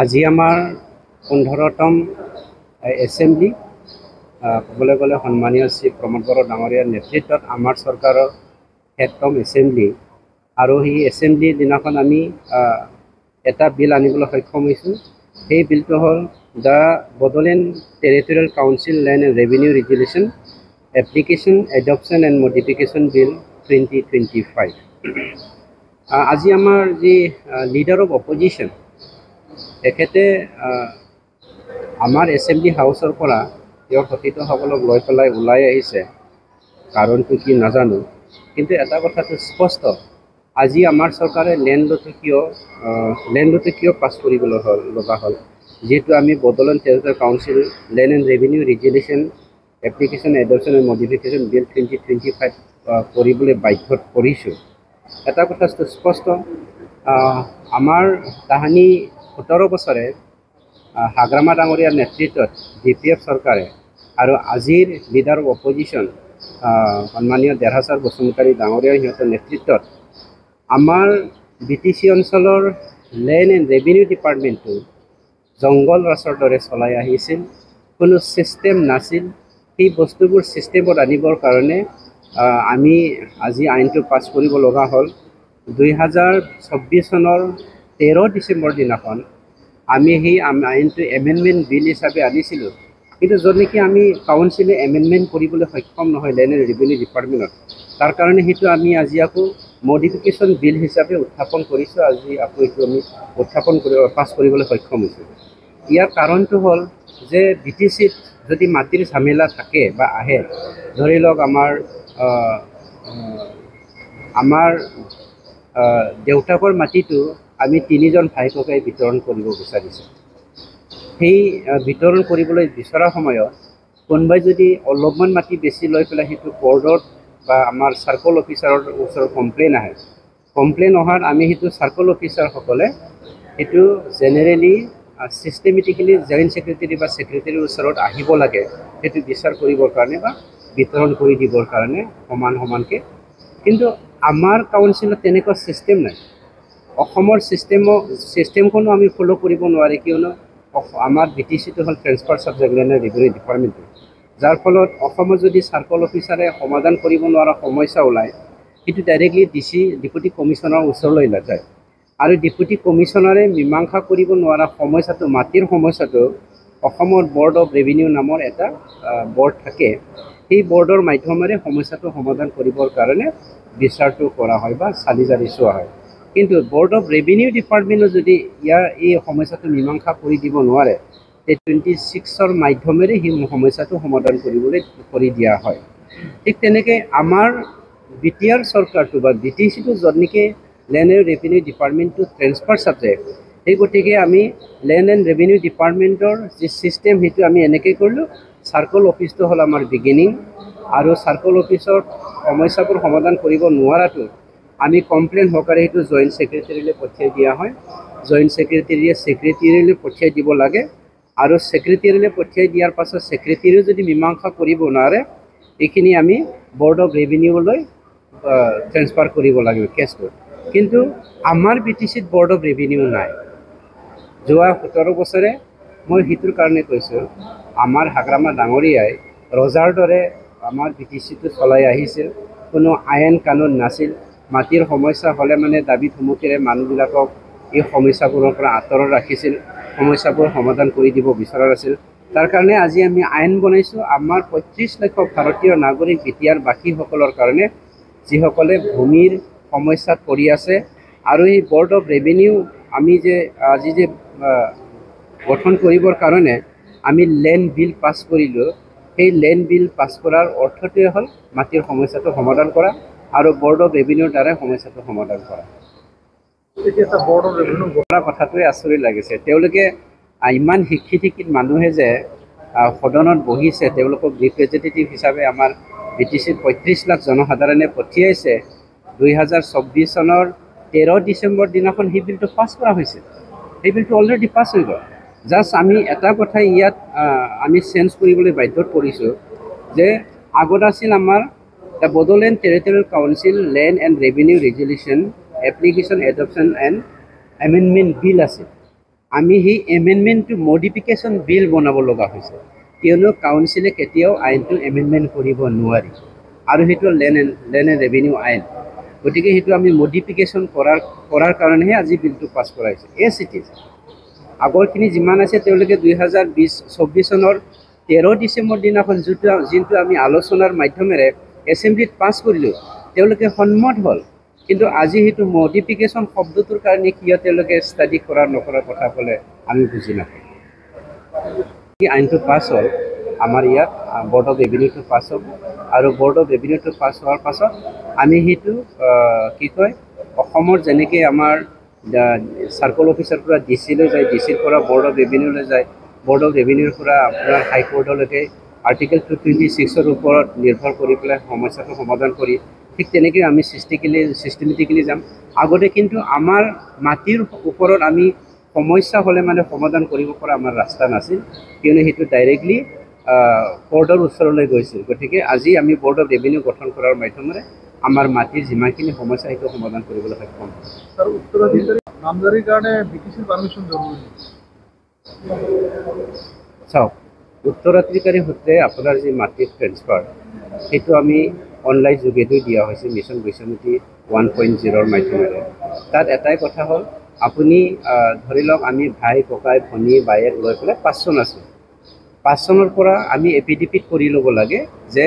আজি আমাৰ 15তম এছেম্বলি ক'বলৈ গ'লে সন্মানীয় শ্ৰী প্ৰমোদ বড়ো ডাঙৰীয়াৰ নেতৃত্বত আমাৰ চৰকাৰৰ 7তম এছেম্বলি আৰু সেই এছেম্বলিৰ দিনাখন আমি এটা বিল আনিবলৈ সক্ষম হৈছোঁ। সেই বিলটো হ'ল the Bodoland territorial council land and revenue regulation application adoption and modification bill 2025। আজি আমাৰ যি লিডাৰ অফ অপজিশ্যন তেখেতে আমাৰ এছেম্বলি হাউচৰ পৰা তেওঁৰ সতীৰ্থসকলক লৈ পেলাই ওলাই আহিছে। কাৰণটো কি নাজানো, কিন্তু এটা কথাটো স্পষ্ট, আজি আমাৰ চৰকাৰে লেণ্ড লটো কিয় পাছ কৰিবলৈ লগা হ'ল, যিহেতু আমি Bodoland territorial council land and revenue regulation application adoption and modification bill 2025 কৰিবলৈ বাধ্যত পৰিছোঁ। এটা কথা স্পষ্ট, আমাৰ তাহানি 17 বছৰে হাগ্ৰামা ডাঙৰীয়াৰ নেতৃত্বত DPF চৰকাৰে আৰু আজিৰ লিডাৰ অফ অপজিশ্যন সন্মানীয় দেৰহাছাৰ বসুমতাৰী ডাঙৰীয়াৰ সিহঁতৰ নেতৃত্বত আমাৰ BTC অঞ্চলৰ লেণ্ড এণ্ড ৰেভিনিউ ডিপাৰ্টমেণ্টটো জংঘল ৰাজৰ দৰে চলাই আহিছিল। কোনো ছিষ্টেম নাছিল। সেই বস্তুবোৰ ছিষ্টেমত আনিবৰ কাৰণে আমি আজি আইনটো পাছ কৰিব লগা হ'ল। 2024 চনৰ 13 ডিচেম্বৰ দিনাখন আমি সেই আইনটো এমেণ্ডমেণ্ট বিল হিচাপে আনিছিলোঁ, কিন্তু য'ত নেকি আমি কাউন্সিলে এমেণ্ডমেণ্ট কৰিবলৈ সক্ষম নহয় লেণ্ড এণ্ড ৰেভিনিউ ডিপাৰ্টমেণ্টত, তাৰ কাৰণে সেইটো আমি আজি আকৌ মডিফিকেশ্যন বিল হিচাপে উত্থাপন কৰিছোঁ। আজি আকৌ এইটো আমি পাছ কৰিবলৈ সক্ষম হৈছোঁ। ইয়াৰ কাৰণটো হ'ল যে BTCত যদি মাটিৰ ঝামেলা থাকে বা আহে, ধৰি লওক আমাৰ দেউতাকৰ মাটিটো আমি 3জন ভাই ককাই বিতৰণ কৰিব বিচাৰিছোঁ। সেই বিতৰণ কৰিবলৈ বিচৰা সময়ত কোনোবাই যদি অলপমান মাটি বেছি লৈ পেলাই সেইটো বৰ্ডত বা আমাৰ চাৰ্কল অফিচাৰৰ ওচৰত কমপ্লেইন আহে, কমপ্লেইন অহাত আমি সেইটো চাৰ্কল অফিচাৰসকলে সেইটো জেনেৰেলি ছিষ্টেমেটিকেলি জইণ্ট ছেক্ৰেটাৰী বা ছেক্ৰেটাৰীৰ ওচৰত আহিব লাগে, সেইটো বিচাৰ কৰিবৰ কাৰণে বা বিতৰণ কৰি দিবৰ কাৰণে সমানকৈ। কিন্তু আমাৰ কাউন্সিলত তেনেকুৱা ছিষ্টেম নাই। অসমৰ ছিষ্টেমখনো আমি ফ'ল' কৰিব নোৱাৰি, কিয়নো আমাৰ BTCটো হ'ল transfer subject land and revenue ডিপাৰ্টমেণ্টটো, যাৰ ফলত অসমত যদি চাৰ্কল অফিচাৰে সমাধান কৰিব নোৱাৰা সমস্যা ওলায়, সেইটো ডাইৰেক্টলি ডেপুটি কমিশ্যনাৰৰ ওচৰলৈ নাযায়। আৰু ডেপুটি কমিশ্যনাৰে মীমাংসা কৰিব নোৱাৰা সমস্যাটো, মাটিৰ সমস্যাটো অসমৰ বৰ্ড অফ ৰেভিনিউ নামৰ এটা বৰ্ড থাকে, সেই বৰ্ডৰ মাধ্যমেৰে সমস্যাটো সমাধান কৰিবৰ কাৰণে বিচাৰটো কৰা হয় বা চালি জাৰি চোৱা হয়। কিন্তু বৰ্ড অফ ৰেভিনিউ ডিপাৰ্টমেণ্টে যদি এই সমস্যাটো মীমাংসা কৰি দিব নোৱাৰে, তে 26ৰ মাধ্যমেৰে সেই সমস্যাটো সমাধান কৰি দিয়া হয়। ঠিক তেনেকৈ আমাৰ BTR চৰকাৰটো বা BTCটো য'ত নেকি লেণ্ড এণ্ড ৰেভিনিউ ডিপাৰ্টমেণ্টটো ট্ৰেন্সফাৰ ছাবজেক্ট, সেই গতিকে আমি লেণ্ড এণ্ড ৰেভিনিউ ডিপাৰ্টমেণ্টৰ যি ছিষ্টেম সেইটো আমি এনেকৈ কৰিলোঁ। চাৰ্কল অফিচটো হ'ল আমাৰ বিগিনিং, আৰু চাৰ্কল অফিচৰ সমস্যাবোৰ সমাধান কৰিব নোৱাৰাটো আমি কমপ্লেইন সহকাৰে সেইটো জইণ্ট ছেক্ৰেটাৰীলৈ পঠিয়াই দিয়া হয়। জইণ্ট ছেক্ৰেটাৰীলৈ পঠিয়াই দিব লাগে, আৰু ছেক্ৰেটাৰীলৈ পঠিয়াই দিয়াৰ পাছত ছেক্ৰেটাৰীও যদি মীমাংসা কৰিব নোৱাৰে, এইখিনি আমি বৰ্ড অফ ৰেভিনিউলৈ ট্ৰেন্সফাৰ কৰিব লাগিব কেছটো। কিন্তু আমাৰ BTCত বৰ্ড অফ ৰেভিনিউ নাই। যোৱা 17 বছৰে মই সেইটোৰ কাৰণে কৈছোঁ, আমাৰ হাগ্ৰামা ডাঙৰীয়াই ৰজাৰ দৰে আমাৰ BTCটো চলাই আহিছিল। কোনো আইন কানুন নাছিল। মাটিৰ সমস্যা হ'লে মানে দাবী ধমকিৰে মানুহবিলাকক এই সমস্যাবোৰৰ পৰা আঁতৰত ৰাখিছিল, সমস্যাবোৰ সমাধান কৰি দিব বিচৰা নাছিল। তাৰ কাৰণে আজি আমি আইন বনাইছোঁ আমাৰ 35 লাখ ভাৰতীয় নাগৰিক BTR বাসীসকলৰ কাৰণে, যিসকলে ভূমিৰ সমস্যাত পৰি আছে। আৰু এই বৰ্ড অফ ৰেভিনিউ আমি আজি গঠন কৰিবৰ কাৰণে আমি লেণ্ড বিল পাছ কৰিলোঁ। সেই লেণ্ড বিল পাছ কৰাৰ অৰ্থটোৱে হ'ল মাটিৰ সমস্যাটো সমাধান কৰা আৰু বৰ্ড অফ ৰেভিনিউৰ দ্বাৰাই সমস্যাটো সমাধান কৰা। এতিয়া বৰ্ড অফ ৰেভিনিউ কৰা কথাটোৱে আচৰিত লাগিছে। তেওঁলোকে ইমান শিক্ষিত মানুহে যে সদনত বহিছে, তেওঁলোকক ৰিপ্ৰেজেণ্টেটিভ হিচাপে আমাৰ BTCত 35 লাখ জনসাধাৰণে পঠিয়াইছে। 2024 চনৰ 13 ডিচেম্বৰ দিনাখন সেই বিলটো পাছ কৰা হৈছিল। সেই বিলটো অলৰেডি পাছ হৈ গ'ল। জাষ্ট আমি এটা কথাই ইয়াত আমি চেঞ্জ কৰিবলৈ বাধ্যত পৰিছোঁ যে আগত আছিল আমাৰ the Bodoland territorial council land and revenue regulation application adoption and amendment bill আছিল, আমি সেই এমেণ্ডমেণ্টটো মডিফিকেশ্যন বিল বনাব লগা হৈছে, কিয়নো কাউন্সিলে কেতিয়াও আইনটো এমেণ্ডমেণ্ট কৰিব নোৱাৰি আৰু সেইটো লেণ্ড এণ্ড ৰেভিনিউ আইন। গতিকে সেইটো আমি মডিফিকেশ্যন কৰাৰ কাৰণেহে আজি বিলটো পাছ কৰা হৈছে। এছ ইট ইজ আগৰখিনি যিমান আছে তেওঁলোকে 2024 চনৰ 13 ডিচেম্বৰ দিনাখন যোনটো আমি আলোচনাৰ মাধ্যমেৰে এছেম্বলিত পাছ কৰিলোঁ, তেওঁলোকে সন্মত হ'ল। কিন্তু আজি সেইটো মডিফিকেশ্যন শব্দটোৰ কাৰণে কিয় তেওঁলোকে ষ্টাডি নকৰাৰ কথা ক'লে আমি বুজি নাপাওঁ। আইনটো পাছ হ'ল, আমাৰ ইয়াত বৰ্ড অফ ৰেভিনিউটো পাছ হ'ব আৰু বৰ্ড অফ ৰেভিনিউটো পাছ হোৱাৰ পাছত আমি সেইটো কি কয়, অসমৰ যেনেকৈ আমাৰ চাৰ্কল অফিচৰ পৰা ডি চিলৈ যায়, ডি চিৰ পৰা বৰ্ড অফ ৰেভিনিউলৈ যায়, বৰ্ড অফ ৰেভিনিউৰ পৰা আপোনাৰ হাইকোৰ্টলৈকে আৰ্টিকেল 226ৰ ওপৰত নিৰ্ভৰ কৰি পেলাই সমস্যাটো সমাধান কৰি, ঠিক তেনেকৈ আমি ছিষ্টেমেটিকেলি যাম। আগতে কিন্তু আমাৰ মাটিৰ ওপৰত আমি সমস্যা হ'লে মানে সমাধান কৰিব পৰা আমাৰ ৰাস্তা নাছিল, কিয়নো সেইটো ডাইৰেক্টলি কোৰ্টৰ ওচৰলৈ গৈছিল। গতিকে আজি আমি বৰ্ড অফ ৰেভিনিউ গঠন কৰাৰ মাধ্যমেৰে আমাৰ মাটিৰ যিমানখিনি সমস্যা সেইটো সমাধান কৰিবলৈ সক্ষম হয়। চাওক, উত্তৰাধিকাৰী সূত্ৰে আপোনাৰ যি মাটিৰ ট্ৰেন্সফাৰ সেইটো আমি অনলাইন যোগেদি দিয়া হৈছে মিছন বৈশ্যমতি 1.0ৰ মাধ্যমেৰে। তাত এটাই কথা হ'ল, আপুনি ধৰি লওক আমি ভাই ককাই ভনী বায়েক লৈ পেলাই 5 চন আছোঁ। 5 চনৰ পৰা আমি এফিডেভিট কৰি ল'ব লাগে যে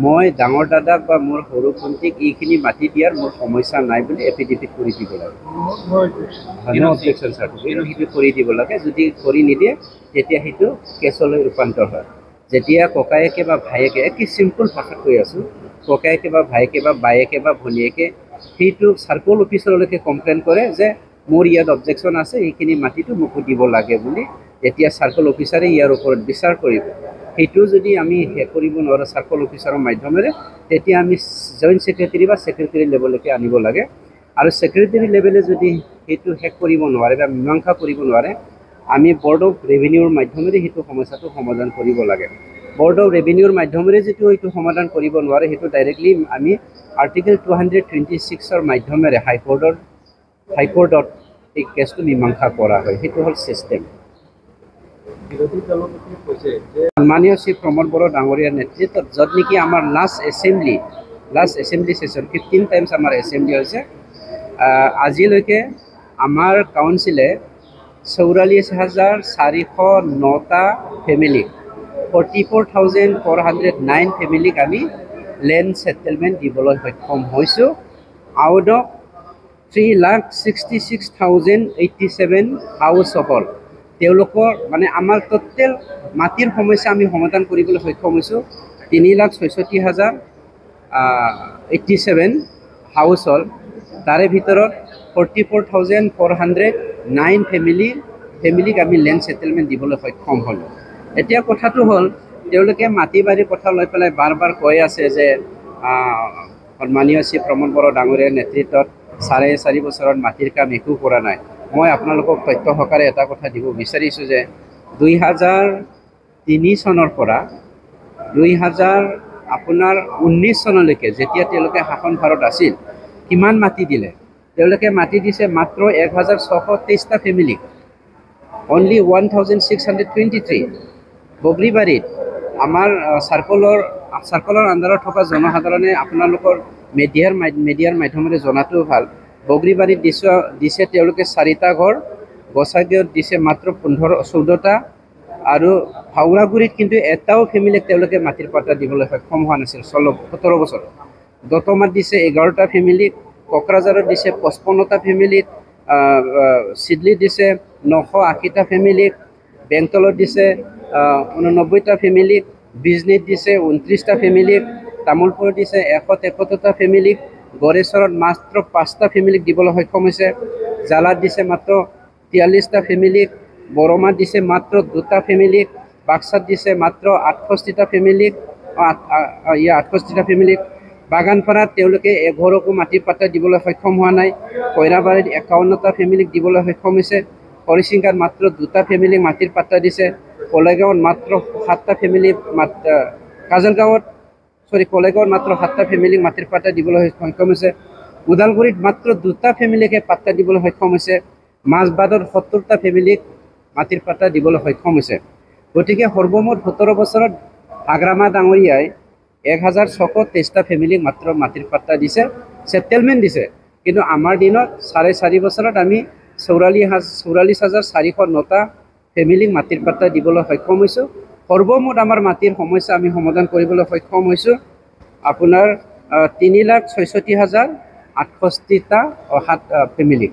মই ডাঙৰ দাদাক বা মোৰ সৰু ভণ্টিক এইখিনি মাটি দিয়াৰ মোৰ সমস্যা নাই বুলি এফিডেভিট কৰি দিব লাগে। অবজেকশ্যন চাৰ্টিফিকেট সেইটো কৰি দিব লাগে। যদি কৰি নিদিয়ে তেতিয়া সেইটো কেছলৈ ৰূপান্তৰ হয়। যেতিয়া ককায়েকে বা ভায়েকে, কি চিম্পল ভাষাত কৈ আছোঁ, ককায়েকে বা ভায়েকে বা বায়েকে বা ভনীয়েকে সেইটো চাৰ্কল অফিচৰলৈকে কমপ্লেইন কৰে যে মোৰ ইয়াত অবজেকশ্যন আছে, এইখিনি মাটিটো মোকো দিব লাগে বুলি। যেতিয়া চাৰ্কল অফিচাৰে ইয়াৰ ওপৰত বিচাৰ কৰিব, সেইটো যদি আমি শেষ কৰিব নোৱাৰোঁ চাৰ্কল অফিচাৰৰ মাধ্যমেৰে, তেতিয়া আমি জইণ্ট ছেক্ৰেটাৰী বা ছেক্ৰেটাৰী লেভেললৈকে আনিব লাগে। আৰু ছেক্ৰেটাৰী লেভেলে যদি সেইটো শেষ কৰিব নোৱাৰে বা মীমাংসা কৰিব নোৱাৰে, আমি বৰ্ড অফ ৰেভিনিউৰ মাধ্যমেৰে সেইটো সমস্যাটো সমাধান কৰিব লাগে। বৰ্ড অফ ৰেভিনিউৰ মাধ্যমেৰে যিটো এইটো সমাধান কৰিব নোৱাৰে, সেইটো ডাইৰেক্টলি আমি আৰ্টিকেল 226ৰ মাধ্যমেৰে হাইকোৰ্টত এই কেছটো মীমাংসা কৰা হয়। সেইটো হ'ল ছিষ্টেম। সন্মানীয় শ্ৰী প্ৰমোদ বড়ো ডাঙৰীয়াৰ নেতৃত্বত, য'ত নেকি আমাৰ লাষ্ট এছেম্বলি ছেশ্যন 15 টাইমছ আমাৰ এছেম্বলি হৈছে, আজিলৈকে আমাৰ কাউন্সিলে 44,409টা ফেমিলিক 44,409 ফেমিলিক আমি লেণ্ড ছেটেলমেণ্ট দিবলৈ সক্ষম হৈছোঁ। আউট অফ 3,66,087 হাউচ হ'ল তেওঁলোকৰ মানে আমাৰ টোটেল মাটিৰ সমস্যা আমি সমাধান কৰিবলৈ সক্ষম হৈছোঁ 3,66,087 হাউচ হ'ল। তাৰে ভিতৰত 44,409 ফেমিলিক আমি লেণ্ড ছেটেলমেণ্ট দিবলৈ সক্ষম হ'লোঁ। এতিয়া কথাটো হ'ল, তেওঁলোকে মাটি বাৰীৰ কথা লৈ পেলাই বাৰ কৈ আছে যে সন্মানীয় শ্ৰী প্ৰমোদ বড়ো ডাঙৰীয়াৰ নেতৃত্বত 4.5 বছৰত মাটিৰ কাম একো কৰা নাই। মই আপোনালোকক তথ্য সহকাৰে এটা কথা দিব বিচাৰিছোঁ যে 2003 চনৰ পৰা 2019 চনলৈকে যেতিয়া তেওঁলোকে শাসনভাৰত আছিল, কিমান মাটি দিলে? তেওঁলোকে মাটি দিছে মাত্ৰ 1,623টা ফেমিলিক, অনলি 1,623। বগৰীবাৰীত আমাৰ চাৰ্কলৰ আণ্ডাৰত থকা জনসাধাৰণে আপোনালোকৰ মিডিয়াৰ মাধ্যমেৰে জনাটো ভাল। বগৰীবাৰীত দিছে তেওঁলোকে 4টা ঘৰ, গোসাইগাঁৱত দিছে মাত্ৰ 14টা, আৰু হাওৰাগুৰিত কিন্তু এটাও ফেমিলিক তেওঁলোকে মাটিৰ পাট্টা দিবলৈ সক্ষম হোৱা নাছিল 17 বছৰ। দতমাত দিছে 11টা ফেমিলিক, কোকৰাঝাৰত দিছে 55টা ফেমিলিক, চিডলিত দিছে 980টা ফেমিলিক, বেংতলত দিছে 89টা ফেমিলিক, বিজনীত দিছে 29টা ফেমিলিক, তামোলপুৰত দিছে 173টা ফেমিলিক, গড়েশ্বৰত মাত্ৰ 5টা ফেমিলিক দিবলৈ সক্ষম হৈছে, জালাত দিছে মাত্ৰ 43টা ফেমিলিক, বৰমাত দিছে মাত্ৰ 2টা ফেমিলিক, বাক্সাত দিছে মাত্ৰ 68টা ফেমিলিক, বাগানপাৰাত তেওঁলোকে এঘৰকো মাটিৰ পাট্টা দিবলৈ সক্ষম হোৱা নাই, কইৰাবাৰীত 51টা ফেমিলিক দিবলৈ সক্ষম হৈছে, হৰিচিংগাত মাত্ৰ 2টা ফেমিলিক মাটিৰ পাট্টা দিছে, কলেগাঁৱত মাত্ৰ 7টা ফেমিলিক কলেগাঁৱত মাত্ৰ 7টা ফেমিলিক মাটিৰ পাট্টা দিবলৈ সক্ষম হৈছে, ওদালগুৰিত মাত্ৰ 2টা ফেমিলিকে পাট্টা দিবলৈ সক্ষম হৈছে, মাজবাদৰ 70টা ফেমিলিক মাটিৰ পাট্টা দিবলৈ সক্ষম হৈছে। গতিকে সৰ্বমুঠ 17 বছৰত আগ্ৰামা ডাঙৰীয়াই 1623টা ফেমিলিক মাত্ৰ মাটিৰ পাট্টা দিছে, ছেটেলমেণ্ট দিছে। কিন্তু আমাৰ দিনত 4.5 বছৰত আমি 44,409টা ফেমিলিক মাটিৰ পাট্টা দিবলৈ সক্ষম হৈছোঁ। সৰ্বমুঠ আমাৰ মাটিৰ সমস্যা আমি সমাধান কৰিবলৈ সক্ষম হৈছোঁ আপোনাৰ 3,66,068টা ফেমিলিক।